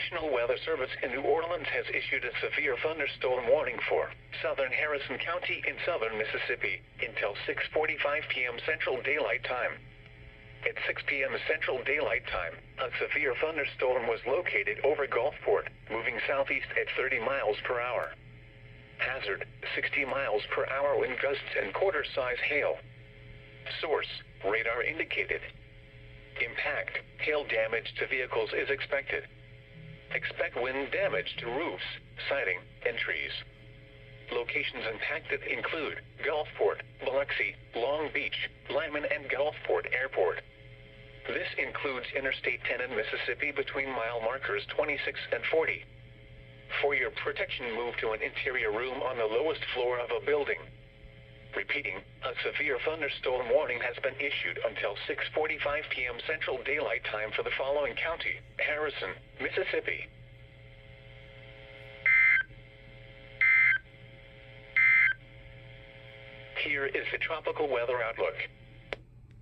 National Weather Service in New Orleans has issued a severe thunderstorm warning for southern Harrison County in southern Mississippi until 6:45 p.m. Central Daylight Time. At 6 p.m. Central Daylight Time, a severe thunderstorm was located over Gulfport, moving southeast at 30 miles per hour. Hazard, 60 miles per hour wind gusts and quarter-size hail. Source, radar indicated. Impact, hail damage to vehicles is expected. Expect wind damage to roofs, siding, and trees. Locations impacted include Gulfport, Biloxi, Long Beach, Lyman and Gulfport Airport. This includes Interstate 10 in Mississippi between mile markers 26 and 40. For your protection, move to an interior room on the lowest floor of a building. Repeating, a severe thunderstorm warning has been issued until 6:45 p.m. Central Daylight Time for the following county: Harrison, Mississippi. Here is the tropical weather outlook.